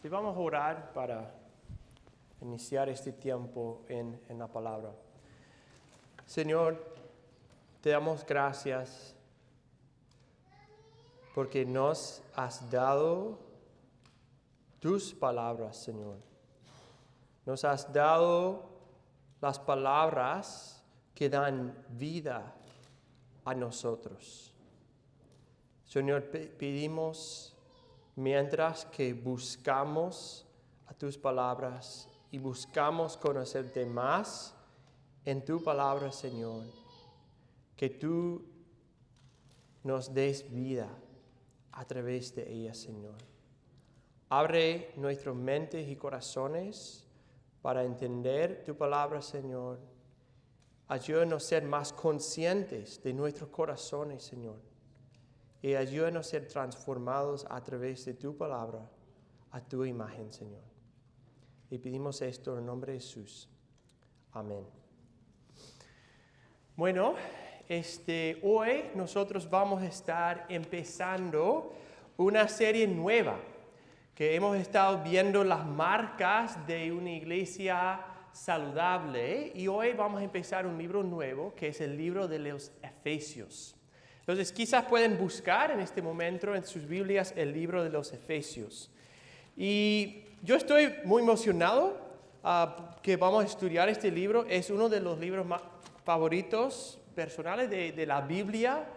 Sí, vamos a orar para iniciar este tiempo en la palabra. Señor, te damos gracias porque nos has dado tus palabras, Señor. Nos has dado las palabras que dan vida a nosotros. Señor, pedimos mientras que buscamos a tus palabras y buscamos conocerte más en tu palabra, Señor, que tú nos des vida a través de ella, Señor. Abre nuestras mentes y corazones para entender tu palabra, Señor. Ayúdanos a ser más conscientes de nuestros corazones, Señor. Y ayúdanos a ser transformados a través de tu palabra, a tu imagen, Señor. Y pedimos esto en el nombre de Jesús. Amén. Bueno, hoy nosotros vamos a estar empezando una serie nueva, que hemos estado viendo las marcas de una iglesia saludable, y hoy vamos a empezar un libro nuevo, que es el libro de los Efesios. Entonces, quizás pueden buscar en este momento en sus Biblias el libro de los Efesios. Y yo estoy muy emocionado que vamos a estudiar este libro. Es uno de los libros más favoritos personales de la Biblia.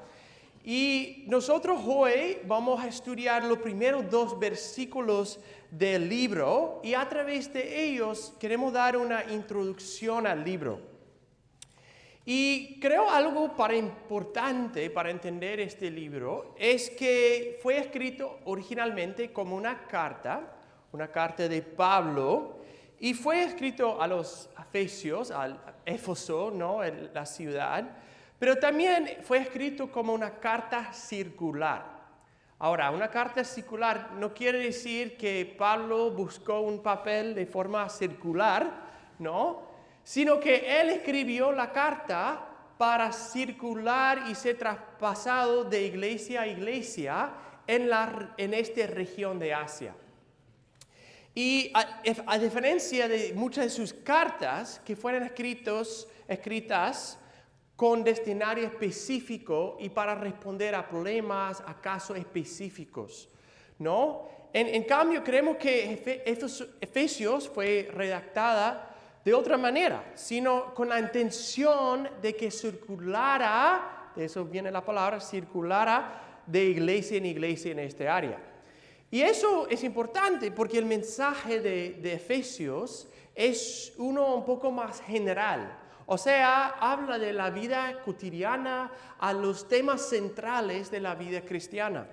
Y nosotros hoy vamos a estudiar los primeros 2 versículos del libro, y a través de ellos queremos dar una introducción al libro. Y creo algo importante para entender este libro es que fue escrito originalmente como una carta de Pablo, y fue escrito a los Efesios, al Éfeso, ¿no?, en la ciudad, pero también fue escrito como una carta circular. Ahora, una carta circular no quiere decir que Pablo buscó un papel de forma circular, ¿no?, sino que él escribió la carta para circular y ser traspasado de iglesia a iglesia en esta región de Asia. Y a diferencia de muchas de sus cartas que fueron escritas con destinario específico y para responder a problemas, a casos específicos, ¿no? En cambio, creemos que Efesios fue redactada de otra manera, sino con la intención de que circulara, de eso viene la palabra, circulara de iglesia en iglesia en esta área. Y eso es importante porque el mensaje de Efesios es uno un poco más general. O sea, habla de la vida cotidiana a los temas centrales de la vida cristiana.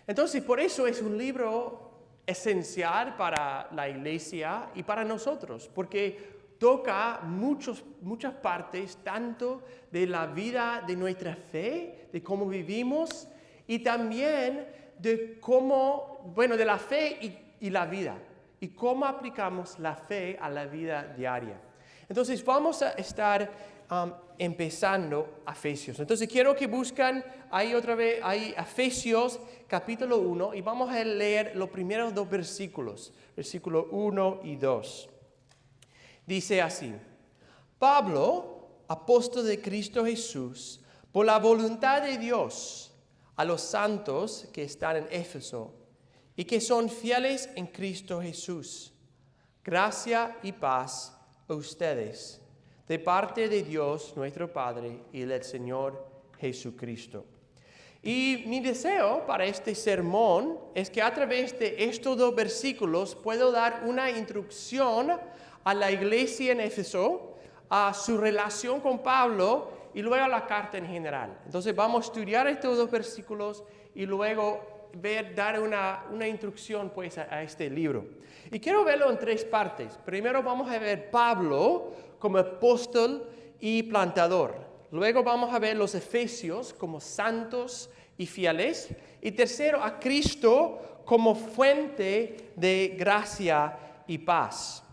Entonces, por eso es un libro esencial para la iglesia y para nosotros, porque toca muchas partes, tanto de la vida de nuestra fe, de cómo vivimos, y también de de la fe y la vida, y cómo aplicamos la fe a la vida diaria. Entonces vamos a estar empezando Efesios. Entonces quiero que buscan ahí otra vez, ahí Efesios capítulo 1, y vamos a leer los primeros 2 versículos, versículos 1 y 2. Dice así: Pablo, apóstol de Cristo Jesús, por la voluntad de Dios, a los santos que están en Éfeso y que son fieles en Cristo Jesús. Gracia y paz a ustedes, de parte de Dios nuestro Padre y del Señor Jesucristo. Y mi deseo para este sermón es que a través de estos 2 versículos puedo dar una introducción a la iglesia en Éfeso, a su relación con Pablo y luego a la carta en general. Entonces vamos a estudiar estos 2 versículos y luego dar una introducción pues a este libro. Y quiero verlo en 3 partes. Primero vamos a ver Pablo como apóstol y plantador. Luego vamos a ver los Efesios como santos y fieles. Y tercero, a Cristo como fuente de gracia y paz.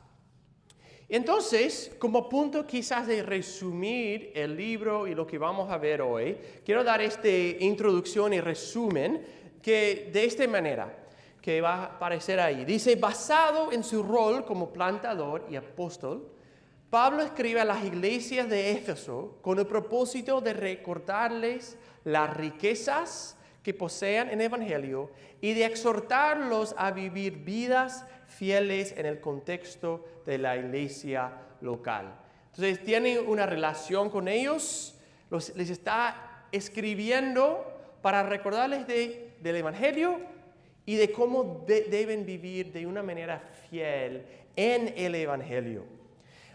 Entonces, como punto quizás de resumir el libro y lo que vamos a ver hoy, quiero dar esta introducción y resumen que de esta manera, que va a aparecer ahí. Dice, basado en su rol como plantador y apóstol, Pablo escribe a las iglesias de Éfeso con el propósito de recordarles las riquezas que posean en el Evangelio y de exhortarlos a vivir vidas fieles en el contexto de la iglesia local. Entonces tiene una relación con ellos, les está escribiendo para recordarles del Evangelio y de cómo deben vivir de una manera fiel en el Evangelio.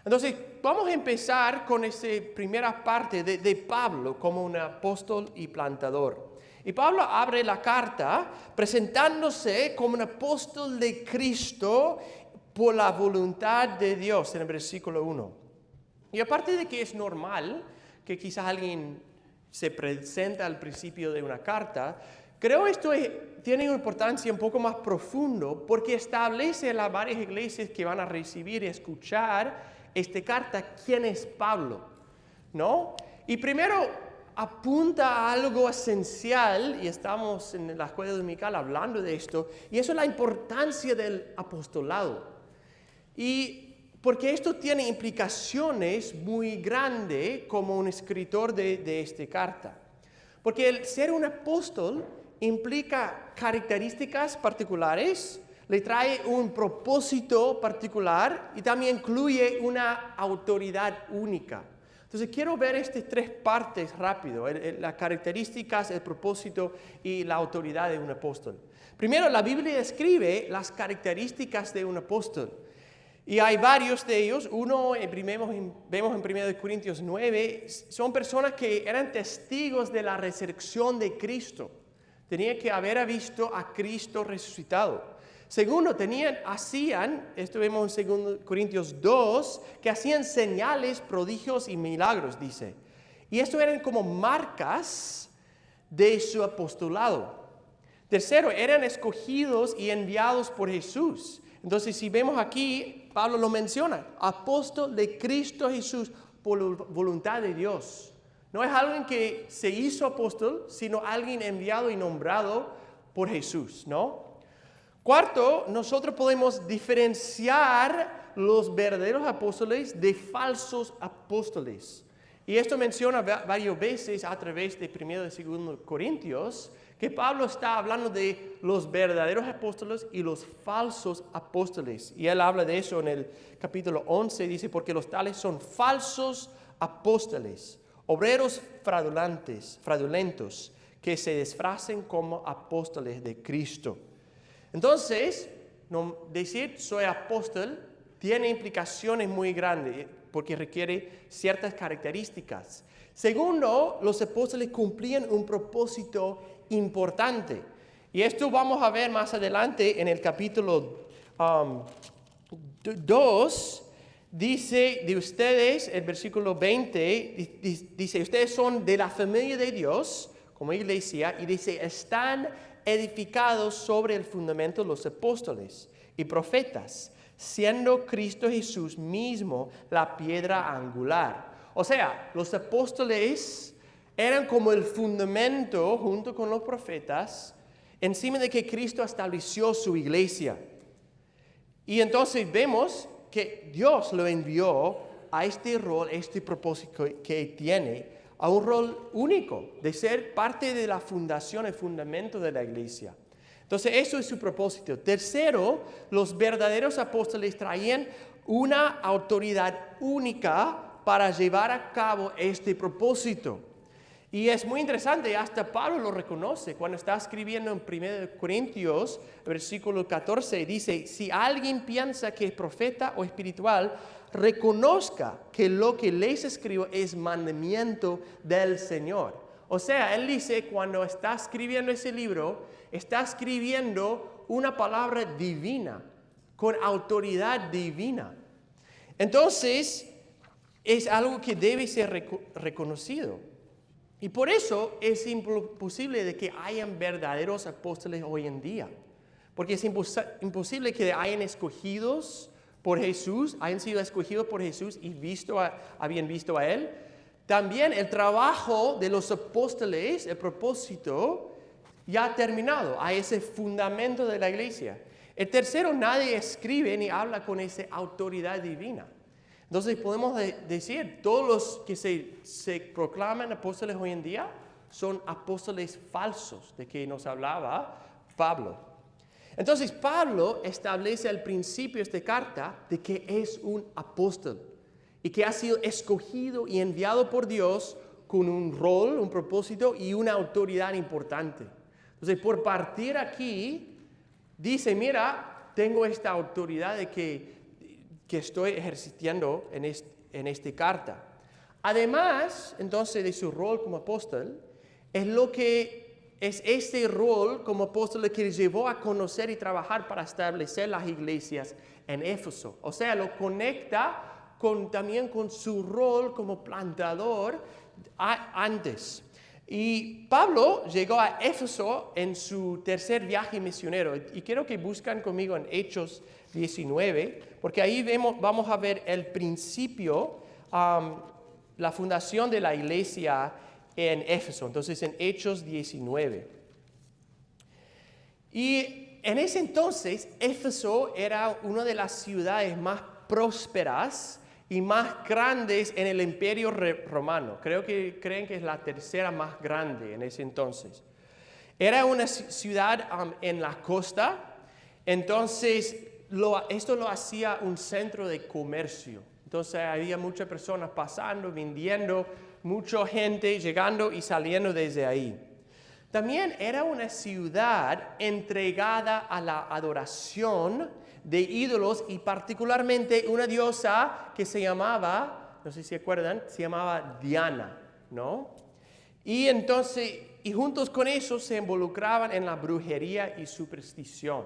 Entonces, vamos a empezar con esta primera parte de Pablo como un apóstol y plantador. Y Pablo abre la carta presentándose como un apóstol de Cristo por la voluntad de Dios en el versículo 1. Y aparte de que es normal que quizás alguien se presenta al principio de una carta, creo esto tiene una importancia un poco más profundo porque establece a las varias iglesias que van a recibir y escuchar esta carta quién es Pablo, ¿no? Y primero apunta a algo esencial, y estamos en la escuela dominical hablando de esto, y eso es la importancia del apostolado. Y porque esto tiene implicaciones muy grandes como un escritor de esta carta. Porque el ser un apóstol implica características particulares, le trae un propósito particular y también incluye una autoridad única. Entonces quiero ver estas tres partes rápido, las características, el propósito y la autoridad de un apóstol. Primero, la Biblia describe las características de un apóstol. Y hay varios de ellos. Uno, vemos en 1 Corintios 9, son personas que eran testigos de la resurrección de Cristo. Tenían que haber visto a Cristo resucitado. Segundo, esto vemos en 2 Corintios 2, que hacían señales, prodigios y milagros, dice. Y esto eran como marcas de su apostolado. Tercero, eran escogidos y enviados por Jesús. Entonces, si vemos aquí, Pablo lo menciona, apóstol de Cristo Jesús por voluntad de Dios. No es alguien que se hizo apóstol, sino alguien enviado y nombrado por Jesús, ¿no? Cuarto, nosotros podemos diferenciar los verdaderos apóstoles de falsos apóstoles. Y esto menciona varias veces a través de 1 y 2 Corintios, que Pablo está hablando de los verdaderos apóstoles y los falsos apóstoles. Y él habla de eso en el capítulo 11, dice, porque los tales son falsos apóstoles, obreros fraudulentos, que se disfracen como apóstoles de Cristo. Entonces, decir soy apóstol tiene implicaciones muy grandes porque requiere ciertas características. Segundo, los apóstoles cumplían un propósito importante. Y esto vamos a ver más adelante en el capítulo 2. Dice de ustedes, el versículo 20, dice, ustedes son de la familia de Dios, como iglesia, y dice, están edificados sobre el fundamento de los apóstoles y profetas, siendo Cristo Jesús mismo la piedra angular. O sea, los apóstoles eran como el fundamento junto con los profetas, encima de que Cristo estableció su iglesia. Y entonces vemos que Dios lo envió a este rol, este propósito que tiene, a un rol único, de ser parte de la fundación, el fundamento de la iglesia. Entonces, eso es su propósito. Tercero, los verdaderos apóstoles traían una autoridad única para llevar a cabo este propósito. Y es muy interesante, hasta Pablo lo reconoce cuando está escribiendo en 1 Corintios, versículo 14, dice, si alguien piensa que es profeta o espiritual, reconozca que lo que les escribo es mandamiento del Señor. O sea, él dice, cuando está escribiendo ese libro, está escribiendo una palabra divina, con autoridad divina. Entonces, es algo que debe ser reconocido. Y por eso es imposible de que hayan verdaderos apóstoles hoy en día. Porque es imposible que hayan escogidos por Jesús, hayan sido escogidos por Jesús y habían visto a Él. También el trabajo de los apóstoles, el propósito, ya terminado, a ese fundamento de la iglesia. El tercero, nadie escribe ni habla con esa autoridad divina. Entonces podemos decir, todos los que se proclaman apóstoles hoy en día son apóstoles falsos, de que nos hablaba Pablo. Entonces Pablo establece al principio de esta carta de que es un apóstol y que ha sido escogido y enviado por Dios con un rol, un propósito y una autoridad importante. Entonces, por partir aquí, dice, mira, tengo esta autoridad de que estoy ejercitando en esta carta. Además, entonces, de su rol como apóstol, es este rol como apóstol que le llevó a conocer y trabajar para establecer las iglesias en Éfeso. O sea, lo conecta también con su rol como plantador antes. Y Pablo llegó a Éfeso en su tercer viaje misionero. Y quiero que buscan conmigo en Hechos 19, porque ahí vamos a ver el principio, la fundación de la iglesia en Éfeso. Entonces, en Hechos 19. Y en ese entonces, Éfeso era una de las ciudades más prósperas y más grandes en el imperio romano. Creen que es la tercera más grande en ese entonces. Era una ciudad en la costa, entonces esto lo hacía un centro de comercio. Entonces había muchas personas pasando, vendiendo, mucha gente llegando y saliendo desde ahí. También era una ciudad entregada a la adoración de ídolos y particularmente una diosa que se llamaba, no sé si se acuerdan, se llamaba Diana, ¿no? Y entonces, y juntos con eso se involucraban en la brujería y superstición.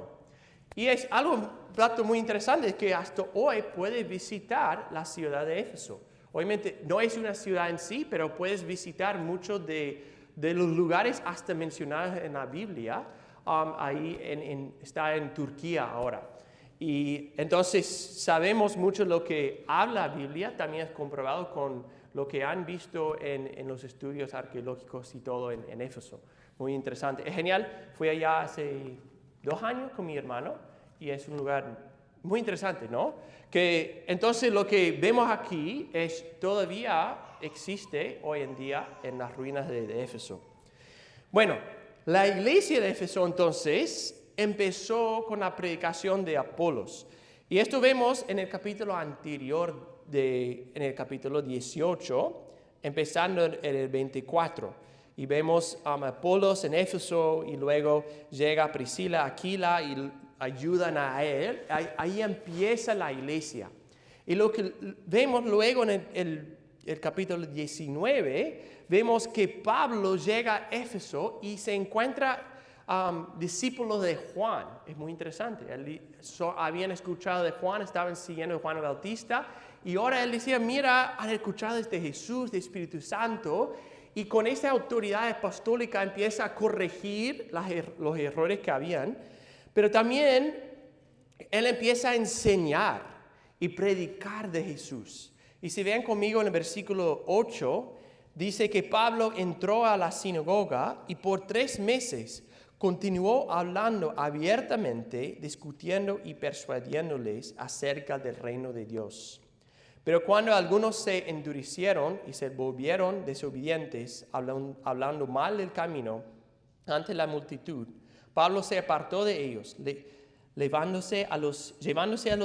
Y es un dato muy interesante que hasta hoy puedes visitar la ciudad de Éfeso. Obviamente no es una ciudad en sí, pero puedes visitar muchos de los lugares hasta mencionados en la Biblia. Ahí está en Turquía ahora. Y entonces sabemos mucho lo que habla la Biblia, también es comprobado con lo que han visto en los estudios arqueológicos y todo en Éfeso. Muy interesante. Es genial, fui allá hace 2 años con mi hermano y es un lugar muy interesante, ¿no? Que entonces lo que vemos aquí todavía existe hoy en día en las ruinas de Éfeso. Bueno, la iglesia de Éfeso entonces empezó con la predicación de Apolos. Y esto vemos en el capítulo anterior, en el capítulo 18, empezando en el 24. Y vemos a Apolos en Éfeso y luego llega Priscila, Aquila y ayudan a él. Ahí empieza la iglesia. Y lo que vemos luego en el capítulo 19, vemos que Pablo llega a Éfeso y se encuentra discípulos de Juan. Es muy interesante. Habían escuchado de Juan, estaban siguiendo a Juan el Bautista y ahora él decía, mira, han escuchado de Jesús, de Espíritu Santo, y con esta autoridad apostólica empieza a corregir los errores que habían, pero también él empieza a enseñar y predicar de Jesús. Y si ven conmigo en el versículo 8, dice que Pablo entró a la sinagoga y por 3 meses continuó hablando abiertamente, discutiendo y persuadiéndoles acerca del reino de Dios. Pero cuando algunos se endurecieron y se volvieron desobedientes, hablando mal del camino ante la multitud, Pablo se apartó de ellos, llevándose a los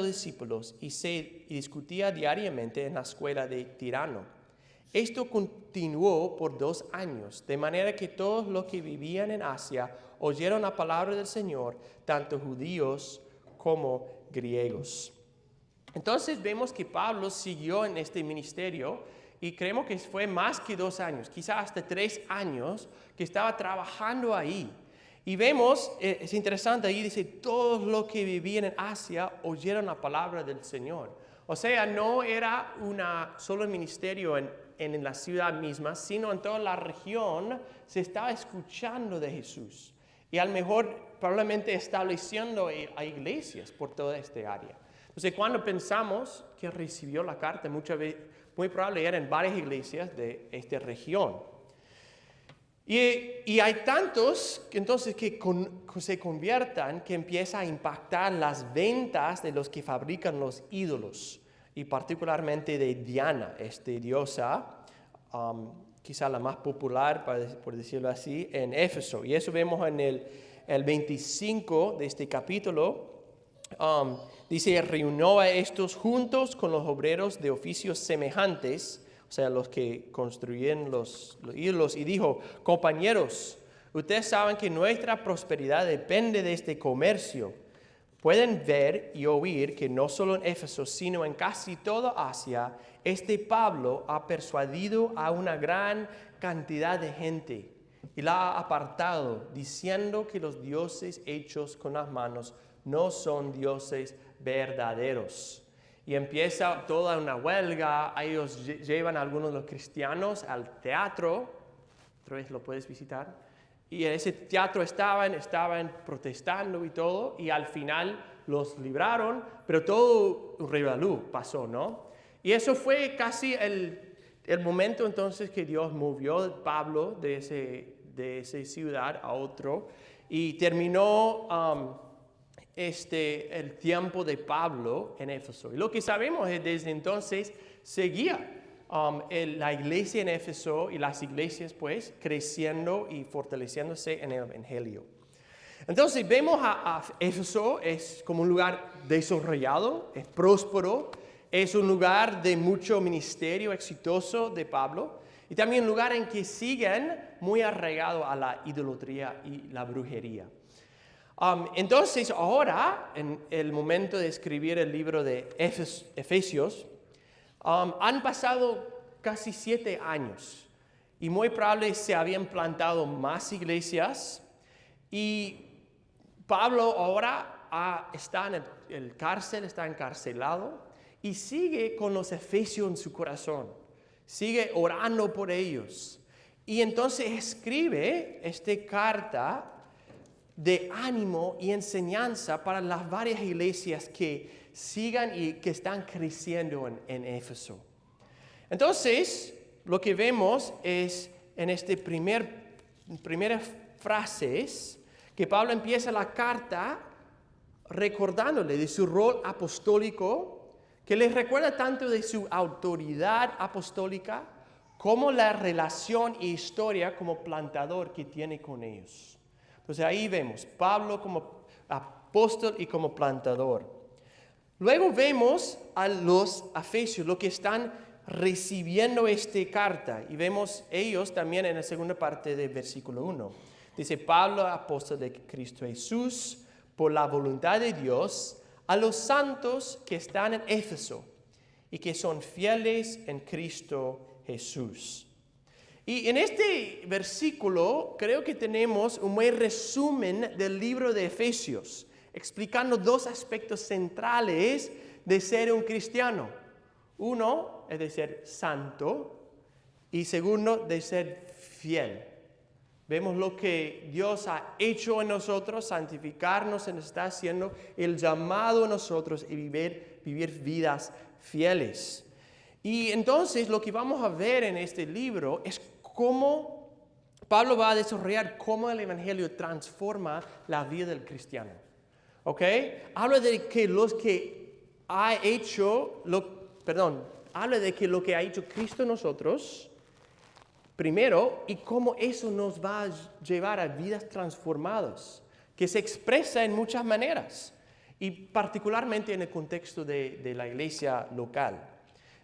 discípulos y discutía diariamente en la escuela de Tirano. Esto continuó por 2 años, de manera que todos los que vivían en Asia oyeron la palabra del Señor, tanto judíos como griegos. Entonces vemos que Pablo siguió en este ministerio y creemos que fue más que 2 años, quizás hasta 3 años que estaba trabajando ahí. Y vemos, es interesante, ahí dice, todos los que vivían en Asia oyeron la palabra del Señor. O sea, no era solo el ministerio en la ciudad misma, sino en toda la región se estaba escuchando de Jesús. Y a lo mejor probablemente estableciendo a iglesias por toda esta área. Entonces, cuando pensamos que recibió la carta, muchas veces, muy probable eran varias iglesias de esta región. Y hay tantos que entonces que se conviertan que empieza a impactar las ventas de los que fabrican los ídolos, y particularmente de Diana, diosa, quizá la más popular, por decirlo así, en Éfeso. Y eso vemos en el 25 de este capítulo. Dice, reunió a estos juntos con los obreros de oficios semejantes, o sea, los que construyen los ídolos, y dijo, compañeros, ustedes saben que nuestra prosperidad depende de este comercio. Pueden ver y oír que no solo en Éfeso, sino en casi toda Asia, Pablo ha persuadido a una gran cantidad de gente y la ha apartado, diciendo que los dioses hechos con las manos no son dioses verdaderos. Y empieza toda una huelga. Ellos llevan a algunos de los cristianos al teatro. Otra vez lo puedes visitar. Y en ese teatro estaban protestando y todo. Y al final los libraron. Pero todo un revolú pasó, ¿no? Y eso fue casi el momento entonces que Dios movió a Pablo de esa ciudad a otro. Y terminó el tiempo de Pablo en Éfeso. Y lo que sabemos es que desde entonces seguía la iglesia en Éfeso y las iglesias pues creciendo y fortaleciéndose en el Evangelio. Entonces vemos a Éfeso es como un lugar desarrollado, es próspero, es un lugar de mucho ministerio exitoso de Pablo y también un lugar en que siguen muy arraigados a la idolatría y la brujería. Entonces ahora, en el momento de escribir el libro de Efesios, han pasado casi 7 años y muy probable se habían plantado más iglesias y Pablo ahora está en el cárcel, está encarcelado y sigue con los efesios en su corazón, sigue orando por ellos y entonces escribe esta carta de ánimo y enseñanza para las varias iglesias que sigan y que están creciendo en Éfeso. Entonces, lo que vemos es en primeras frases que Pablo empieza la carta recordándole de su rol apostólico, que les recuerda tanto de su autoridad apostólica como la relación e historia como plantador que tiene con ellos. Entonces ahí vemos Pablo como apóstol y como plantador. Luego vemos a los efesios, los que están recibiendo esta carta. Y vemos ellos también en la segunda parte del versículo 1. Dice, Pablo, apóstol de Cristo Jesús, por la voluntad de Dios, a los santos que están en Éfeso y que son fieles en Cristo Jesús. Y en este versículo creo que tenemos un buen resumen del libro de Efesios, explicando 2 aspectos centrales de ser un cristiano. Uno es de ser santo y segundo de ser fiel. Vemos lo que Dios ha hecho en nosotros, santificarnos, nos está haciendo el llamado a nosotros y vivir vidas fieles. Y entonces lo que vamos a ver en este libro es cómo Pablo va a desarrollar cómo el Evangelio transforma la vida del cristiano. ¿Ok? Habla de que lo que ha hecho Cristo en nosotros primero y cómo eso nos va a llevar a vidas transformadas, que se expresa en muchas maneras y particularmente en el contexto de la iglesia local.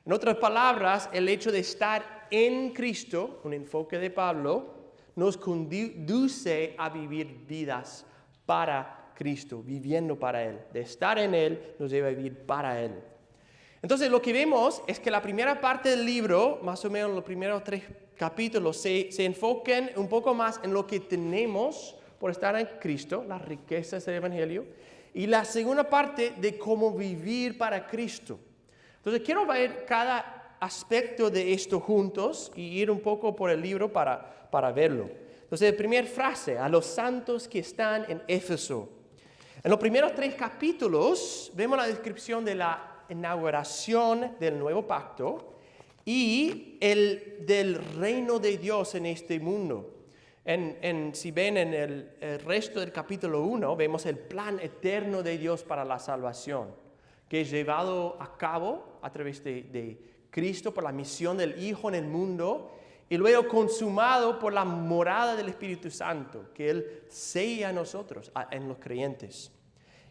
En otras palabras, el hecho de estar en Cristo, un enfoque de Pablo, nos conduce a vivir vidas para Cristo, viviendo para Él. De estar en Él nos lleva a vivir para Él. Entonces lo que vemos es que la primera parte del libro, más o menos los primeros 3 capítulos, se enfocan un poco más en lo que tenemos por estar en Cristo, las riquezas del Evangelio, y la segunda parte de cómo vivir para Cristo. Entonces quiero ver cada aspecto de esto juntos y ir un poco por el libro para verlo. Entonces, la primera frase, a los santos que están en Éfeso. En los primeros 3 capítulos vemos la descripción de la inauguración del nuevo pacto y del reino de Dios en este mundo. Si ven en el resto del capítulo 1, vemos el plan eterno de Dios para la salvación, que es llevado a cabo a través de Cristo por la misión del Hijo en el mundo y luego consumado por la morada del Espíritu Santo, que Él sella a nosotros, en los creyentes.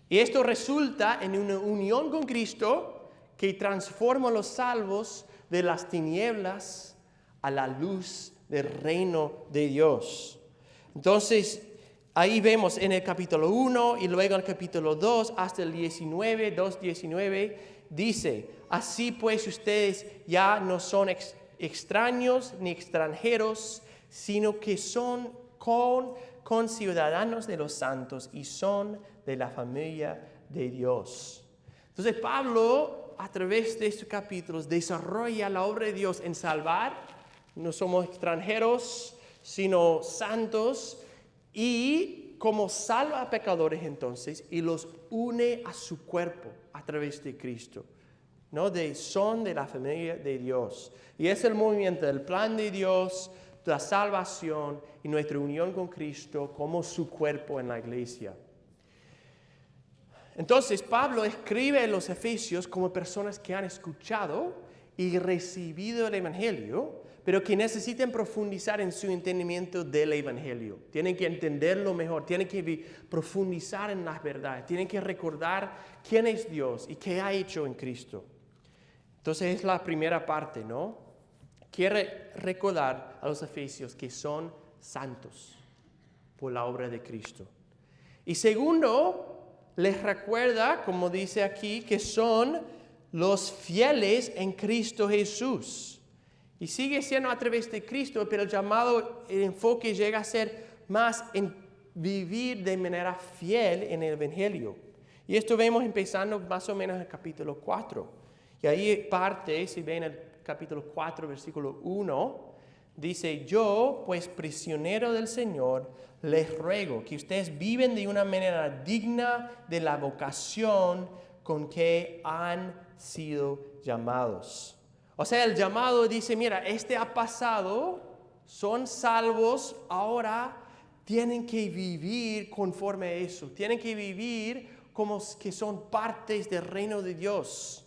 Y esto resulta en una unión con Cristo que transforma a los salvos de las tinieblas a la luz del reino de Dios. Entonces, ahí vemos en el capítulo 1 y luego en el capítulo 2 hasta el 19, 2:19, dice, así pues ustedes ya no son extraños ni extranjeros, sino que son conciudadanos de los santos y son de la familia de Dios. Entonces Pablo, a través de estos capítulos, desarrolla la obra de Dios en salvar. No somos extranjeros, sino santos, y como salva a pecadores entonces, y los une a su cuerpo a través de Cristo. ¿No? Son de la familia de Dios. Y es el movimiento del plan de Dios, la salvación y nuestra unión con Cristo como su cuerpo en la iglesia. Entonces Pablo escribe en los Efesios como personas que han escuchado y recibido el Evangelio, pero que necesitan profundizar en su entendimiento del Evangelio. Tienen que entenderlo mejor, tienen que profundizar en las verdades, tienen que recordar quién es Dios y qué ha hecho en Cristo. Entonces es la primera parte, ¿no? Quiere recordar a los efesios que son santos por la obra de Cristo. Y segundo, les recuerda, como dice aquí, que son los fieles en Cristo Jesús. Y sigue siendo a través de Cristo, pero el enfoque llega a ser más en vivir de manera fiel en el Evangelio. Y esto vemos empezando más o menos en el capítulo 4. Y ahí parte, si ven el capítulo 4, versículo 1, dice, yo, pues prisionero del Señor, les ruego que ustedes viven de una manera digna de la vocación con que han sido llamados. O sea, el llamado dice, mira, ha pasado, son salvos, ahora tienen que vivir conforme a eso, tienen que vivir como que son partes del reino de Dios.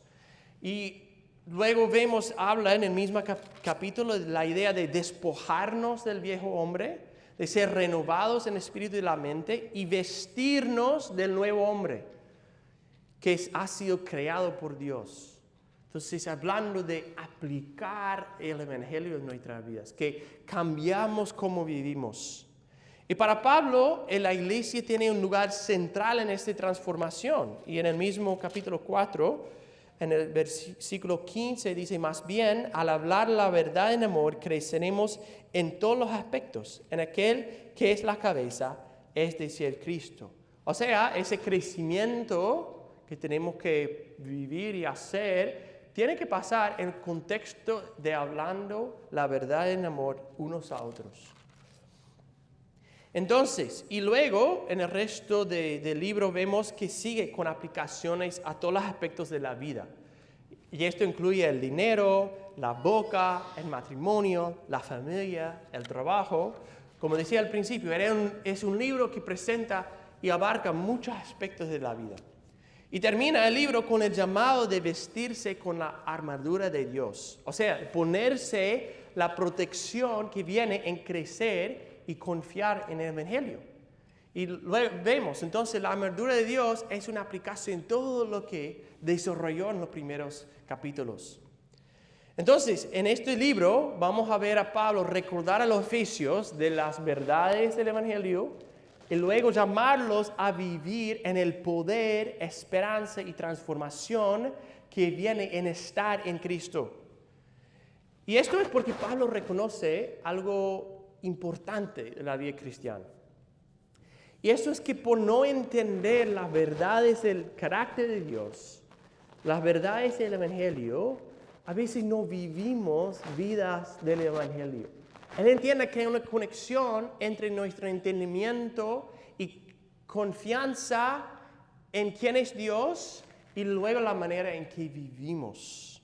Y luego habla en el mismo capítulo de la idea de despojarnos del viejo hombre, de ser renovados en el espíritu y la mente y vestirnos del nuevo hombre que ha sido creado por Dios. Entonces, hablando de aplicar el Evangelio en nuestras vidas, que cambiamos cómo vivimos. Y para Pablo, la iglesia tiene un lugar central en esta transformación. Y en el mismo capítulo 4, en el versículo 15 dice, más bien, al hablar la verdad en amor, creceremos en todos los aspectos, en aquel que es la cabeza, es decir, Cristo. O sea, ese crecimiento que tenemos que vivir y hacer, tiene que pasar en el contexto de hablando la verdad en amor unos a otros. Entonces, y luego en el resto del libro vemos que sigue con aplicaciones a todos los aspectos de la vida. Y esto incluye el dinero, la boca, el matrimonio, la familia, el trabajo. Como decía al principio, es un libro que presenta y abarca muchos aspectos de la vida. Y termina el libro con el llamado de vestirse con la armadura de Dios. O sea, ponerse la protección que viene en crecer y confiar en el Evangelio. Y luego vemos, entonces, la armadura de Dios es una aplicación en todo lo que desarrolló en los primeros capítulos. Entonces, en este libro vamos a ver a Pablo recordar a los efesios de las verdades del Evangelio y luego llamarlos a vivir en el poder, esperanza y transformación que viene en estar en Cristo. Y esto es porque Pablo reconoce algo importante de la vida cristiana. Y eso es que por no entender las verdades del carácter de Dios, las verdades del Evangelio, a veces no vivimos vidas del Evangelio. Él entiende que hay una conexión entre nuestro entendimiento y confianza en quién es Dios y luego la manera en que vivimos.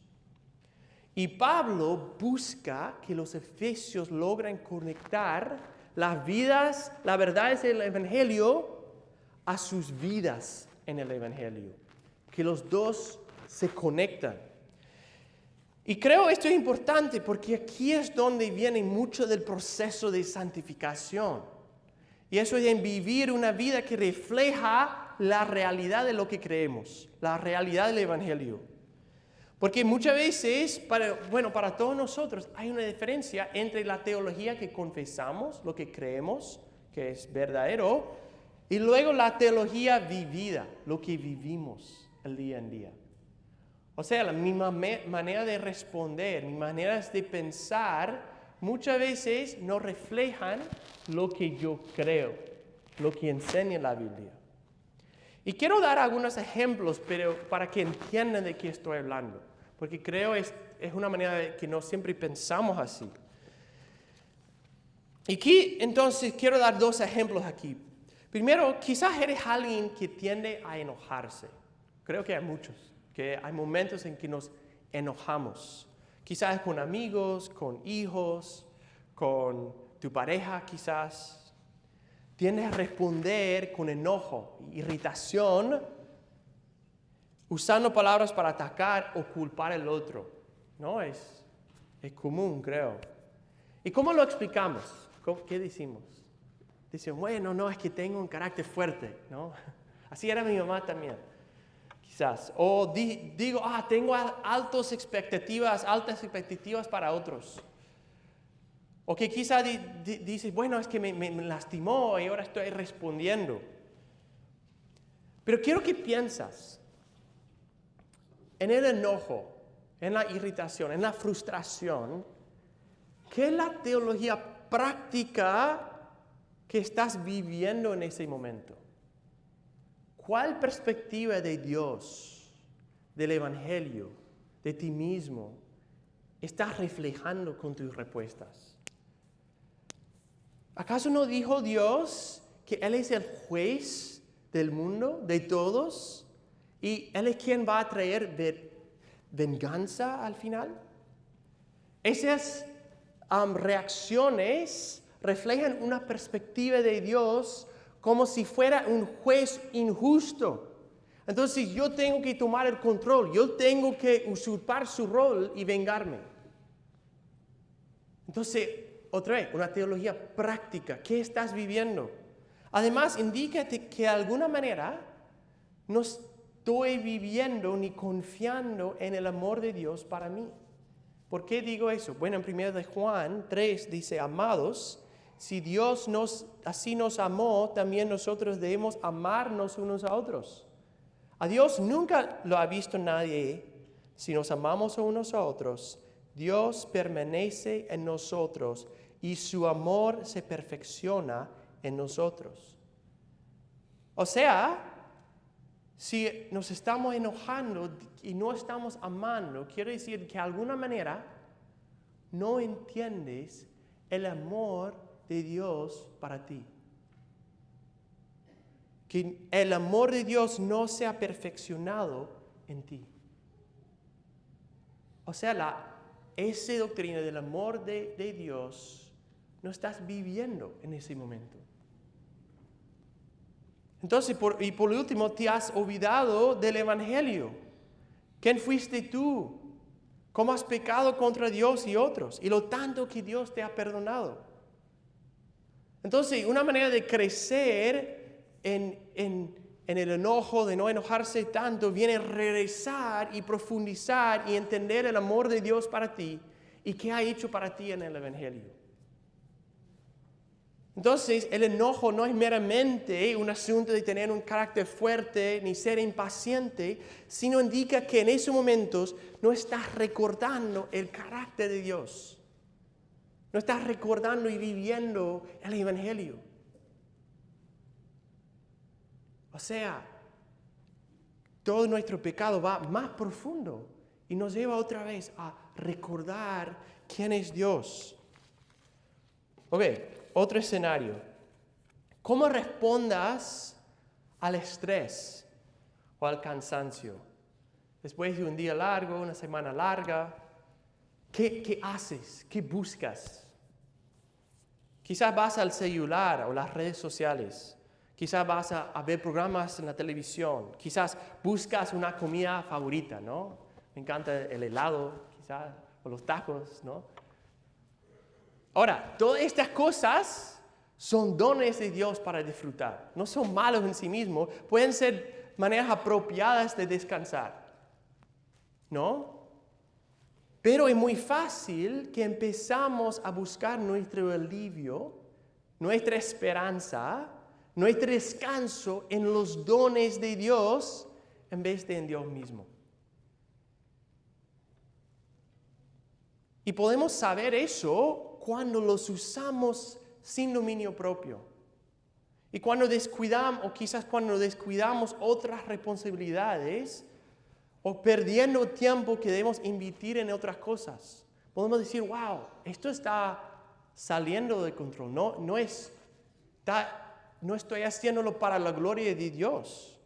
Y Pablo busca que los efesios logren conectar las vidas, las verdades del Evangelio a sus vidas en el Evangelio. Que los dos se conectan. Y creo esto es importante porque aquí es donde viene mucho del proceso de santificación. Y eso es en vivir una vida que refleja la realidad de lo que creemos, la realidad del Evangelio. Porque muchas veces, para todos nosotros, hay una diferencia entre la teología que confesamos, lo que creemos que es verdadero, y luego la teología vivida, lo que vivimos el día en día. O sea, mi manera de responder, mis maneras de pensar, muchas veces no reflejan lo que yo creo, lo que enseña la Biblia. Y quiero dar algunos ejemplos, pero para que entiendan de qué estoy hablando. Porque creo es una manera de que no siempre pensamos así. Y aquí, entonces, quiero dar dos ejemplos aquí. Primero, quizás eres alguien que tiende a enojarse. Creo que hay muchos, que hay momentos en que nos enojamos. Quizás con amigos, con hijos, con tu pareja quizás. Tiendes a responder con enojo, irritación, usando palabras para atacar o culpar al otro. ¿No? Es común, creo. ¿Y cómo lo explicamos? ¿Qué decimos? Dicen, bueno, no, es que tengo un carácter fuerte, ¿no? Así era mi mamá también, quizás. O digo, tengo altas expectativas para otros. O que quizás dices, bueno, es que me lastimó y ahora estoy respondiendo. Pero quiero que piensas en el enojo, en la irritación, en la frustración, ¿qué es la teología práctica que estás viviendo en ese momento? ¿Cuál perspectiva de Dios, del Evangelio, de ti mismo, estás reflejando con tus respuestas? ¿Acaso no dijo Dios que Él es el juez del mundo, de todos? ¿Y Él es quien va a traer venganza al final? Esas reacciones reflejan una perspectiva de Dios como si fuera un juez injusto. Entonces yo tengo que tomar el control, yo tengo que usurpar su rol y vengarme. Entonces, otra vez, una teología práctica. ¿Qué estás viviendo? Además, indícate que de alguna manera no estoy viviendo ni confiando en el amor de Dios para mí. ¿Por qué digo eso? Bueno, en 1 de Juan 3 dice, amados, si Dios así nos amó, también nosotros debemos amarnos unos a otros. A Dios nunca lo ha visto nadie. Si nos amamos unos a otros, Dios permanece en nosotros y su amor se perfecciona en nosotros. O sea, si nos estamos enojando y no estamos amando, quiere decir que de alguna manera no entiendes el amor de Dios para ti. Que el amor de Dios no se ha perfeccionado en ti. O sea, esa doctrina del amor de Dios no estás viviendo en ese momento. Entonces, por último, te has olvidado del Evangelio. ¿Quién fuiste tú? ¿Cómo has pecado contra Dios y otros? Y lo tanto que Dios te ha perdonado. Entonces, una manera de crecer en el enojo, de no enojarse tanto, viene regresar y profundizar y entender el amor de Dios para ti y qué ha hecho para ti en el Evangelio. Entonces, el enojo no es meramente un asunto de tener un carácter fuerte ni ser impaciente, sino indica que en esos momentos no estás recordando el carácter de Dios. No estás recordando y viviendo el Evangelio. O sea, todo nuestro pecado va más profundo y nos lleva otra vez a recordar quién es Dios. Ok. Otro escenario. ¿Cómo respondas al estrés o al cansancio? Después de un día largo, una semana larga, ¿qué haces? ¿Qué buscas? Quizás vas al celular o las redes sociales. Quizás vas a ver programas en la televisión. Quizás buscas una comida favorita, ¿no? Me encanta el helado, quizás, o los tacos, ¿no? Ahora, todas estas cosas son dones de Dios para disfrutar. No son malos en sí mismos. Pueden ser maneras apropiadas de descansar, ¿no? Pero es muy fácil que empezamos a buscar nuestro alivio, nuestra esperanza, nuestro descanso en los dones de Dios en vez de en Dios mismo. Y podemos saber eso cuando los usamos sin dominio propio. Y cuando descuidamos, o quizás cuando descuidamos otras responsabilidades, o perdiendo tiempo que debemos invertir en otras cosas. Podemos decir, wow, esto está saliendo de control. No estoy haciéndolo para la gloria de Dios.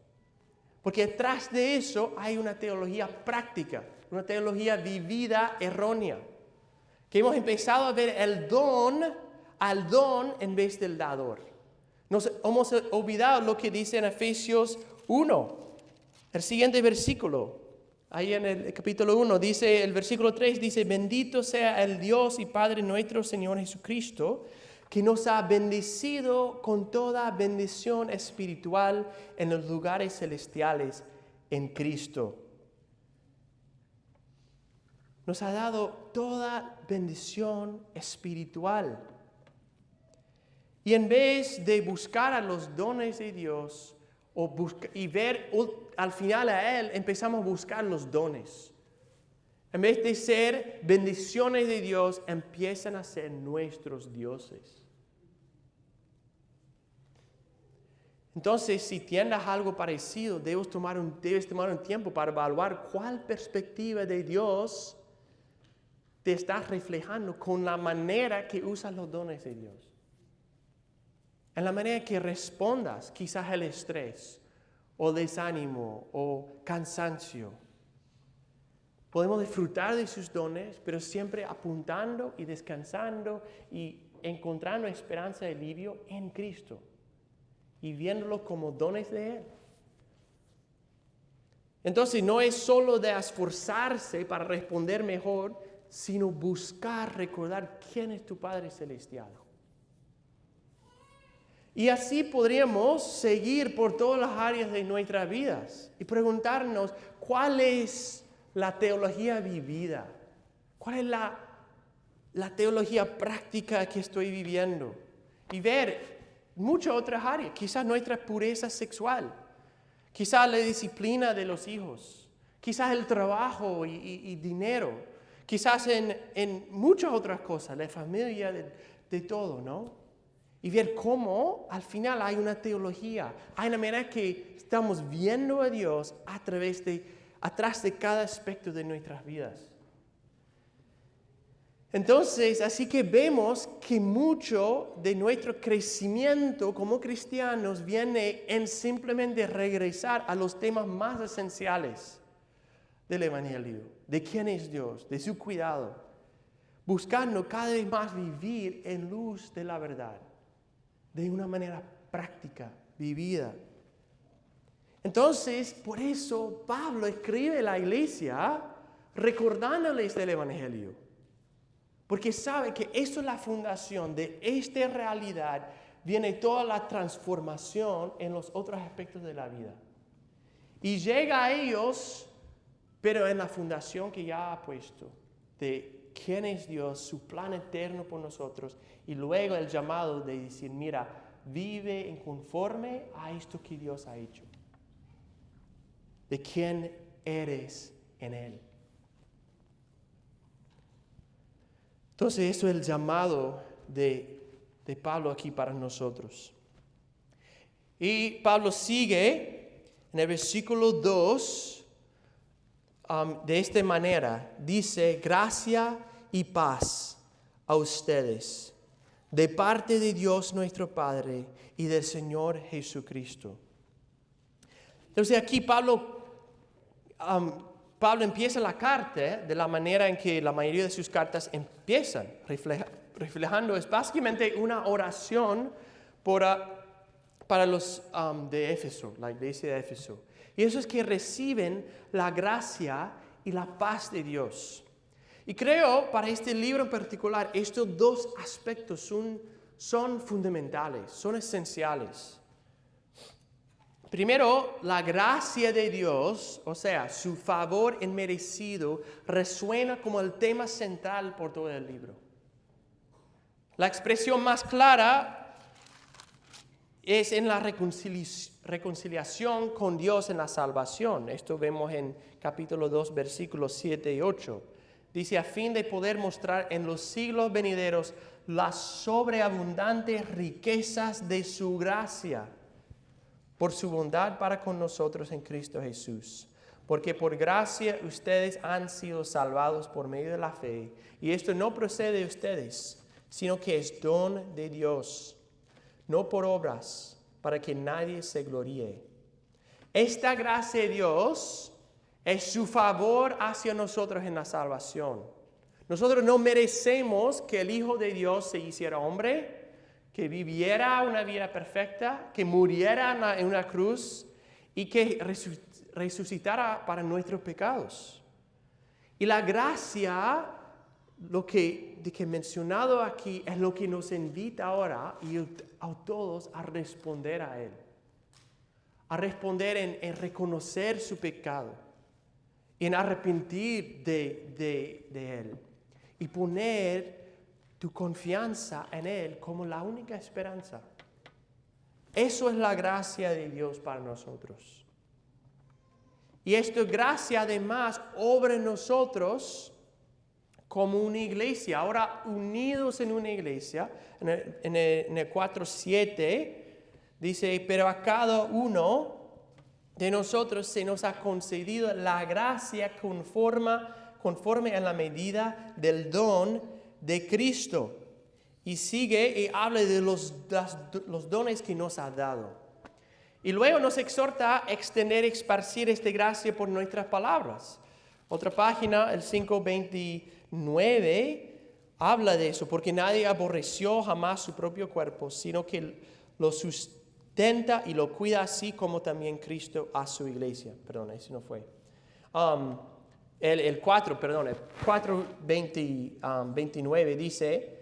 Porque detrás de eso hay una teología práctica, una teología vivida errónea. Que hemos empezado a ver el don al don en vez del dador. Nos hemos olvidado lo que dice en Efesios 1, el siguiente versículo. Ahí en el capítulo 1 dice, el versículo 3 dice, bendito sea el Dios y Padre nuestro Señor Jesucristo, que nos ha bendecido con toda bendición espiritual en los lugares celestiales en Cristo. Nos ha dado toda bendición espiritual. Y en vez de buscar a los dones de Dios y ver al final a Él, empezamos a buscar los dones. En vez de ser bendiciones de Dios, empiezan a ser nuestros dioses. Entonces, si tienes algo parecido, debes tomar un tiempo para evaluar cuál perspectiva de Dios te estás reflejando con la manera que usas los dones de Dios. En la manera que respondas quizás al estrés, o desánimo, o cansancio. Podemos disfrutar de sus dones, pero siempre apuntando y descansando y encontrando esperanza y alivio en Cristo. Y viéndolo como dones de Él. Entonces no es solo de esforzarse para responder mejor, sino buscar recordar quién es tu Padre Celestial. Y así podríamos seguir por todas las áreas de nuestras vidas y preguntarnos cuál es la teología vivida, cuál es la teología práctica que estoy viviendo y ver muchas otras áreas, quizás nuestra pureza sexual, quizás la disciplina de los hijos, quizás el trabajo y dinero, quizás en muchas otras cosas, la familia, de todo, ¿no? Y ver cómo al final hay una teología, hay una manera que estamos viendo a Dios atrás de cada aspecto de nuestras vidas. Entonces, así que vemos que mucho de nuestro crecimiento como cristianos viene en simplemente regresar a los temas más esenciales del Evangelio, de quién es Dios, de su cuidado, buscando cada vez más vivir en luz de la verdad, de una manera práctica, vivida. Entonces, por eso Pablo escribe a la iglesia recordándoles del Evangelio. Porque sabe que eso es la fundación de esta realidad, viene toda la transformación en los otros aspectos de la vida. Y llega a ellos, pero en la fundación que ya ha puesto, de quién es Dios, su plan eterno por nosotros, y luego el llamado de decir, mira, vive en conforme a esto que Dios ha hecho. De quién eres en Él. Entonces, eso es el llamado de Pablo aquí para nosotros. Y Pablo sigue en el versículo 2 de esta manera. Dice, gracia y paz a ustedes, de parte de Dios nuestro Padre y del Señor Jesucristo. Entonces aquí Pablo empieza la carta de la manera en que la mayoría de sus cartas empiezan, reflejando es básicamente una oración para los de Éfeso, la iglesia de Éfeso. Y eso es que reciben la gracia y la paz de Dios. Y creo, para este libro en particular, estos dos aspectos son fundamentales, son esenciales. Primero, la gracia de Dios, o sea, su favor inmerecido, resuena como el tema central por todo el libro. La expresión más clara es en la reconciliación con Dios en la salvación. Esto vemos en capítulo 2, versículos 7 y 8. Dice, a fin de poder mostrar en los siglos venideros las sobreabundantes riquezas de su gracia, por su bondad para con nosotros en Cristo Jesús. Porque por gracia ustedes han sido salvados por medio de la fe. Y esto no procede de ustedes, sino que es don de Dios, no por obras, para que nadie se gloríe. Esta gracia de Dios es su favor hacia nosotros en la salvación. Nosotros no merecemos que el Hijo de Dios se hiciera hombre, que viviera una vida perfecta, que muriera en una cruz y que resucitara para nuestros pecados. Y la gracia, lo que he mencionado aquí, es lo que nos invita ahora y a todos a responder a Él. A responder en reconocer su pecado, en arrepentir de Él y poner tu confianza en Él como la única esperanza. Eso es la gracia de Dios para nosotros. Y esta gracia además obra en nosotros como una iglesia, ahora unidos en una iglesia. En el 4:7 dice, pero a cada uno de nosotros se nos ha concedido la gracia conforme a la medida del don de Cristo. Y sigue y habla de los dones que nos ha dado. Y luego nos exhorta a extender y esparcir esta gracia por nuestras palabras. Otra página, el 5:29, habla de eso, porque nadie aborreció jamás su propio cuerpo, sino que lo sustenta y lo cuida así como también Cristo a su iglesia. Perdón, ese no fue. El 4:29 dice,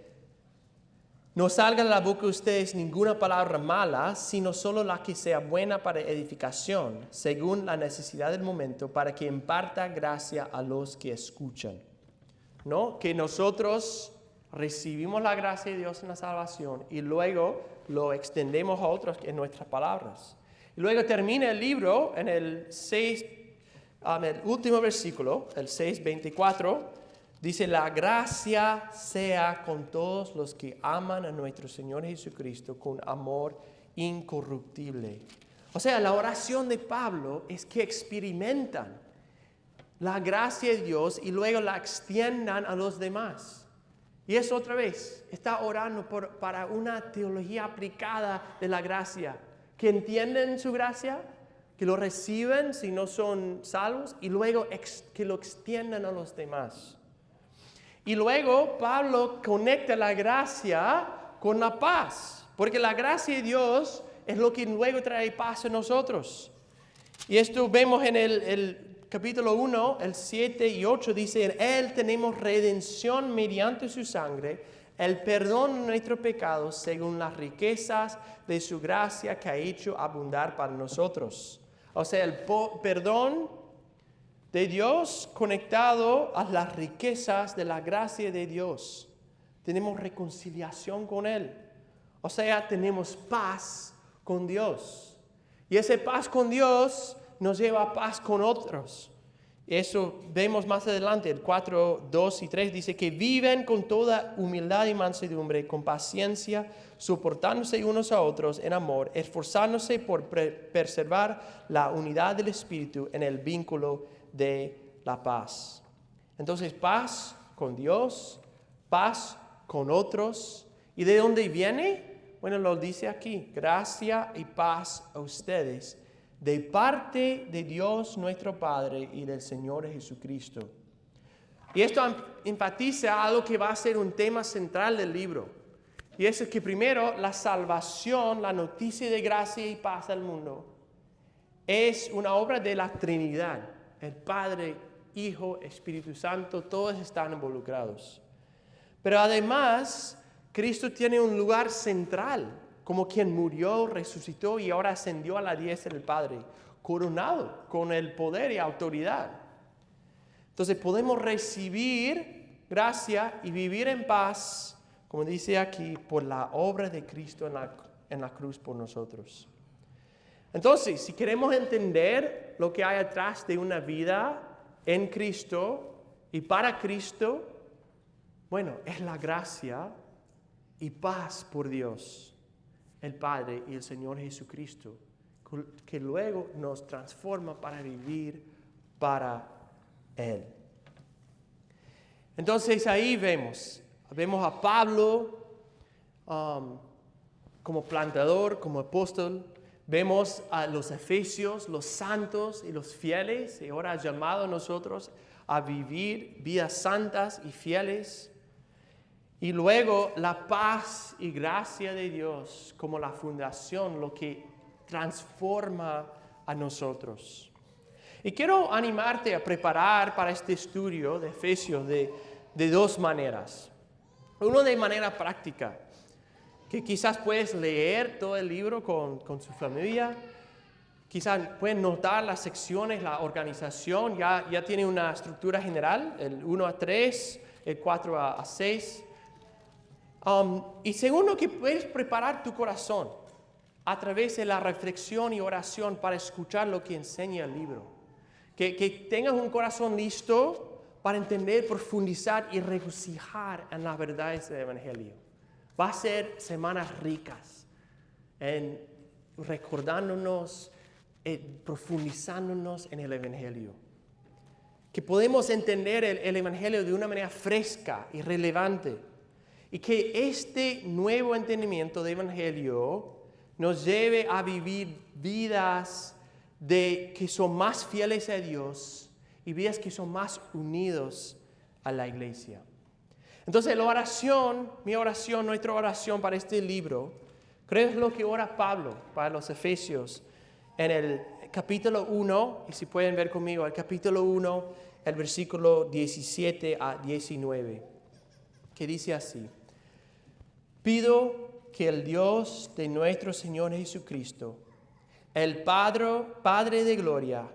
no salga de la boca de ustedes ninguna palabra mala, sino solo la que sea buena para edificación, según la necesidad del momento, para que imparta gracia a los que escuchan. ¿No? Que nosotros recibimos la gracia de Dios en la salvación y luego lo extendemos a otros en nuestras palabras. Y luego termina el libro en el último versículo, el 6:24, dice, la gracia sea con todos los que aman a nuestro Señor Jesucristo con amor incorruptible. O sea, la oración de Pablo es que experimentan la gracia de Dios y luego la extiendan a los demás. Y eso otra vez, está orando para una teología aplicada de la gracia, que entienden su gracia, que lo reciben si no son salvos y luego que lo extiendan a los demás. Y luego Pablo conecta la gracia con la paz, porque la gracia de Dios es lo que luego trae paz a nosotros. Y esto vemos en el capítulo 1, el 7 y 8, dice, en Él tenemos redención mediante su sangre, el perdón de nuestros pecados según las riquezas de su gracia que ha hecho abundar para nosotros. O sea, el perdón de Dios conectado a las riquezas de la gracia de Dios. Tenemos reconciliación con Él. O sea, tenemos paz con Dios. Y esa paz con Dios nos lleva a paz con otros. Eso vemos más adelante, el 4, 2 y 3 dice que viven con toda humildad y mansedumbre, con paciencia, soportándose unos a otros en amor, esforzándose por preservar la unidad del Espíritu en el vínculo de la paz. Entonces, paz con Dios, paz con otros. ¿Y de dónde viene? Bueno, lo dice aquí, gracia y paz a ustedes, de parte de Dios nuestro Padre y del Señor Jesucristo. Y esto enfatiza algo que va a ser un tema central del libro. Y eso es que primero la salvación, la noticia de gracia y paz al mundo, es una obra de la Trinidad. El Padre, Hijo, Espíritu Santo, todos están involucrados. Pero además, Cristo tiene un lugar central, como quien murió, resucitó y ahora ascendió a la diestra del Padre, coronado con el poder y autoridad. Entonces podemos recibir gracia y vivir en paz, como dice aquí, por la obra de Cristo en la cruz por nosotros. Entonces, si queremos entender lo que hay atrás de una vida en Cristo y para Cristo, bueno, es la gracia y paz por Dios, el Padre y el Señor Jesucristo, que luego nos transforma para vivir para Él. Entonces ahí vemos a Pablo como plantador, como apóstol. Vemos a los efesios, los santos y los fieles, y ahora ha llamado a nosotros a vivir vidas santas y fieles. Y luego la paz y gracia de Dios como la fundación, lo que transforma a nosotros. Y quiero animarte a preparar para este estudio de Efesios de dos maneras. Uno de manera práctica, que quizás puedes leer todo el libro con su familia. Quizás pueden notar las secciones, la organización, ya tiene una estructura general, el 1 a 3, el 4 a 6. Y segundo, que puedes preparar tu corazón a través de la reflexión y oración para escuchar lo que enseña el libro. Que tengas un corazón listo para entender, profundizar y regocijar en las verdades del Evangelio. Va a ser semanas ricas en recordándonos, profundizándonos en el Evangelio. Que podemos entender el Evangelio de una manera fresca y relevante. Y que este nuevo entendimiento del Evangelio nos lleve a vivir vidas que son más fieles a Dios y vidas que son más unidos a la iglesia. Entonces nuestra oración para este libro, creo es lo que ora Pablo para los Efesios en el capítulo 1, y si pueden ver conmigo, el capítulo 1, el versículo 17 a 19, que dice así: Pido que el Dios de nuestro Señor Jesucristo, el Padre de gloria,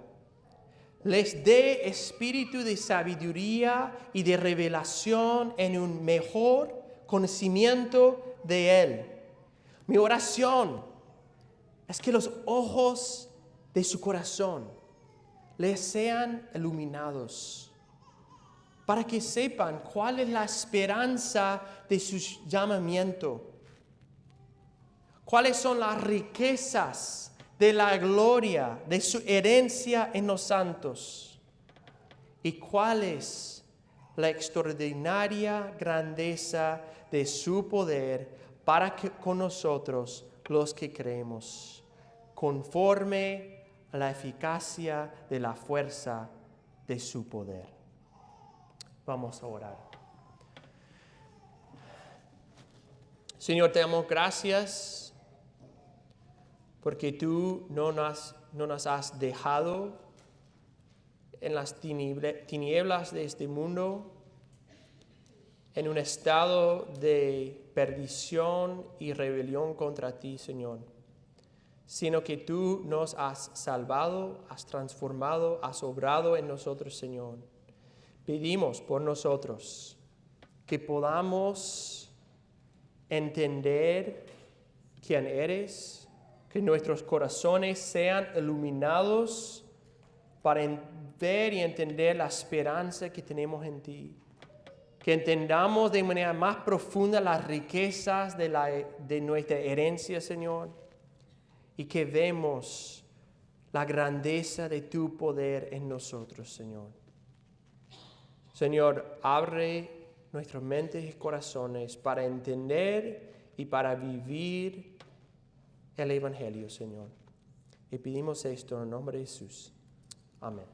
les dé espíritu de sabiduría y de revelación en un mejor conocimiento de Él. Mi oración es que los ojos de su corazón les sean iluminados, para que sepan cuál es la esperanza de su llamamiento, cuáles son las riquezas de la gloria de su herencia en los santos, y cuál es la extraordinaria grandeza de su poder para que con nosotros los que creemos, conforme a la eficacia de la fuerza de su poder. Vamos a orar. Señor, te damos gracias porque tú no nos has dejado en las tinieblas de este mundo, en un estado de perdición y rebelión contra ti, Señor, sino que tú nos has salvado, has transformado, has obrado en nosotros, Señor. Pedimos por nosotros que podamos entender quién eres, que nuestros corazones sean iluminados para ver y entender la esperanza que tenemos en ti. Que entendamos de manera más profunda las riquezas de nuestra herencia, Señor. Y que vemos la grandeza de tu poder en nosotros, Señor. Señor, abre nuestras mentes y corazones para entender y para vivir el Evangelio, Señor. Y pedimos esto en el nombre de Jesús. Amén.